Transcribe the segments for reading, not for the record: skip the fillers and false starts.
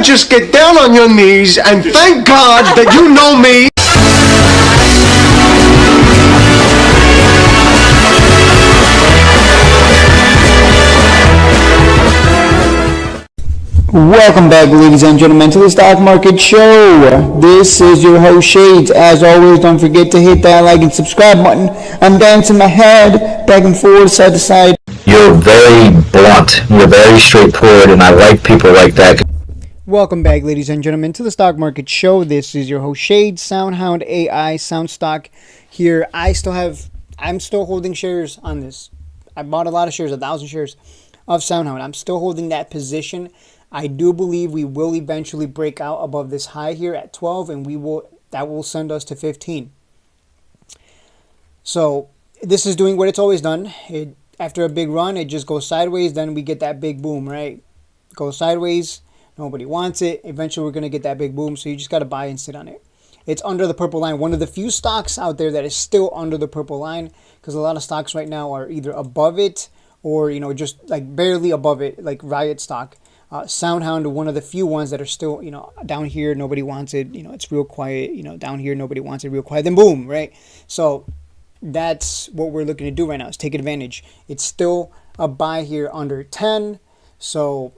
just get down on your knees and thank God that you know me. Welcome back, ladies and gentlemen, to the Stock Market Show. This is your host, Shades. As always, don't forget to hit that like and subscribe button. I'm dancing my head back and forth, side to side. You're very blunt. You're very straightforward, and I like people like that. Welcome back, ladies and gentlemen, to the Stock Market Show. This is your host, Shades, SoundHound AI, SOUN Stock here. I'm still holding shares on this. I bought a lot of shares, 1,000 shares of SoundHound. I'm still holding that position. I do believe we will eventually break out above this high here at 12, and that will send us to 15. So this is doing what it's always done. After a big run, it just goes sideways. Then we get that big boom, right? Goes sideways. Nobody wants it. Eventually, we're going to get that big boom. So you just got to buy and sit on it. It's under the purple line. One of the few stocks out there that is still under the purple line, because a lot of stocks right now are either above it or, just like barely above it, like Riot stock. SoundHound, one of the few ones that are still, down here, nobody wants it, it's real quiet, down here, nobody wants it, real quiet, then boom, right? So that's what we're looking to do right now, is take advantage. It's still a buy here under 10, so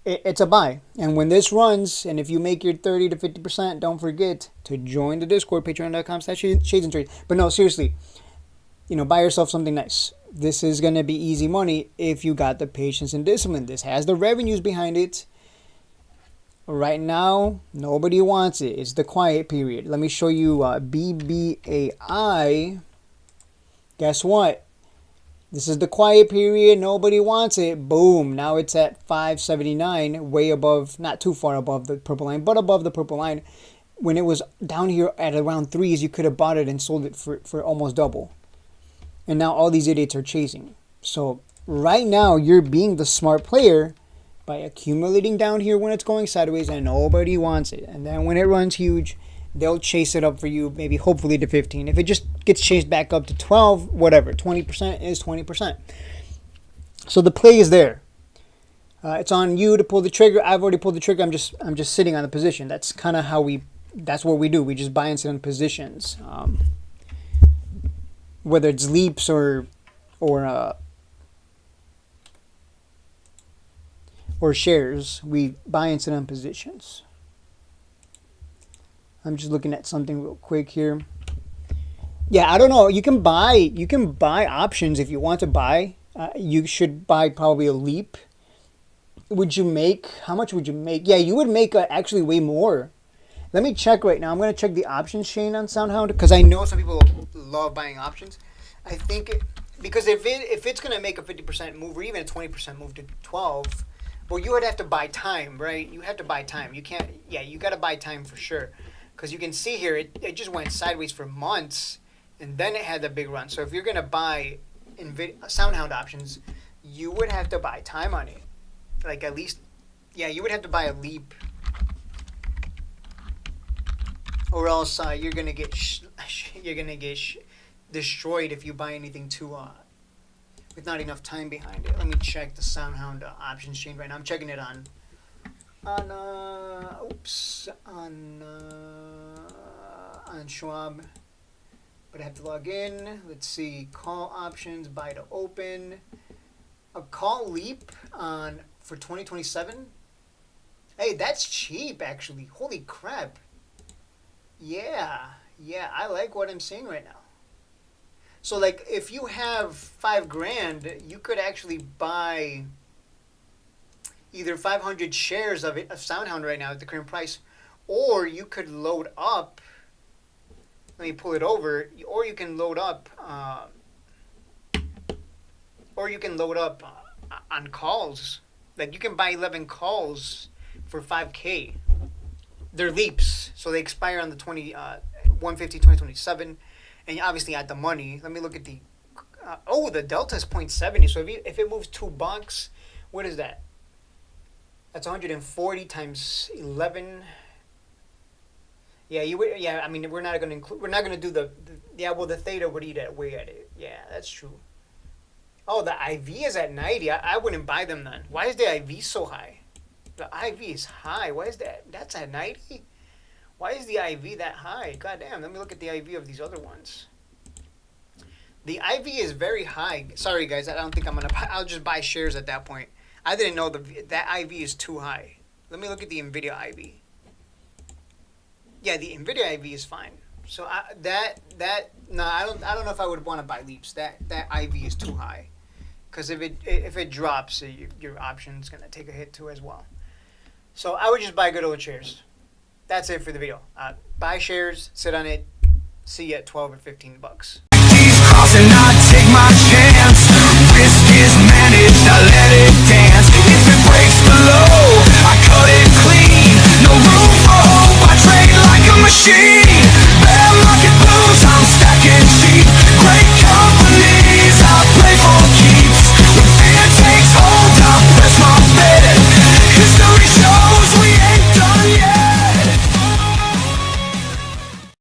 it's a buy. And when this runs, and if you make your 30 to 50%, don't forget to join the Discord, patreon.com/shadesandtrade. But no, seriously, buy yourself something nice. This is going to be easy money if you got the patience and discipline. This has the revenues behind it. Right now, nobody wants it. It's the quiet period. Let me show you BBAI. Guess what? This is the quiet period. Nobody wants it. Boom. Now it's at 579, way above, not too far above the purple line, but above the purple line. When it was down here at around 3s, you could have bought it and sold it for almost double. And now all these idiots are chasing. So right now, you're being the smart player by accumulating down here when it's going sideways and nobody wants it. And then when it runs huge, they'll chase it up for you, maybe hopefully to 15. If it just gets chased back up to 12, whatever, 20% is 20%. So the play is there. It's on you to pull the trigger. I've already pulled the trigger. I'm just sitting on the position. That's kind of that's what we do. We just buy and sit on positions. Whether it's leaps or shares, we buy and sit on positions. I'm just looking at something real quick here. Yeah, I don't know. You can buy options if you want to buy. You should buy probably a leap. How much would you make? Yeah, you would make actually way more. Let me check right now. I'm going to check the options chain on SoundHound because I know some people love buying options. I think because if it's going to make a 50% move or even a 20% move to 12, well, you would have to buy time, right? You have to buy time. You can't. Yeah, you got to buy time for sure. Because you can see here, it just went sideways for months, and then it had the big run. So if you're going to buy SoundHound options, you would have to buy time on it. Like at least, yeah, you would have to buy a leap. Or else you're gonna get destroyed if you buy anything with not enough time behind it. Let me check the SoundHound options chain right now. I'm checking it on Schwab, but I have to log in. Let's see, call options, buy to open, a call leap for 2027. Hey, that's cheap actually. Holy crap. Yeah, I like what I'm seeing right now. So like if you have $5,000, you could actually buy either 500 shares of SoundHound right now at the current price, or you could load up. Let me pull it over. Or you can load up. On calls. Like you can buy 11 calls for $5,000. They're leaps, so they expire on the 1/15/2027, and you obviously add the money. Let me look at the the delta is 0.70. So if it moves $2, what is that? That's 140 times 11. Yeah, you would. Yeah, I mean we're not going to include. We're not going to do the theta would eat away at it. Yeah, that's true. Oh, the IV is at 90. I wouldn't buy them then. Why is the IV so high? The IV is high. Why is that? That's at 90? Why is the IV that high? God damn, let me look at the IV of these other ones. The IV is very high. Sorry, guys, I don't think I'm going to buy. I'll just buy shares at that point. I didn't know that IV is too high. Let me look at the NVIDIA IV. Yeah, the NVIDIA IV is fine. So no, I don't know if I would want to buy leaps. That IV is too high. Because if it drops, your option's going to take a hit too as well. So I would just buy good old shares. That's it for the video. Buy shares, sit on it, see you at 12 or 15 bucks. Crossing, I take my chance. Risk is managed, I let it dance. If it breaks below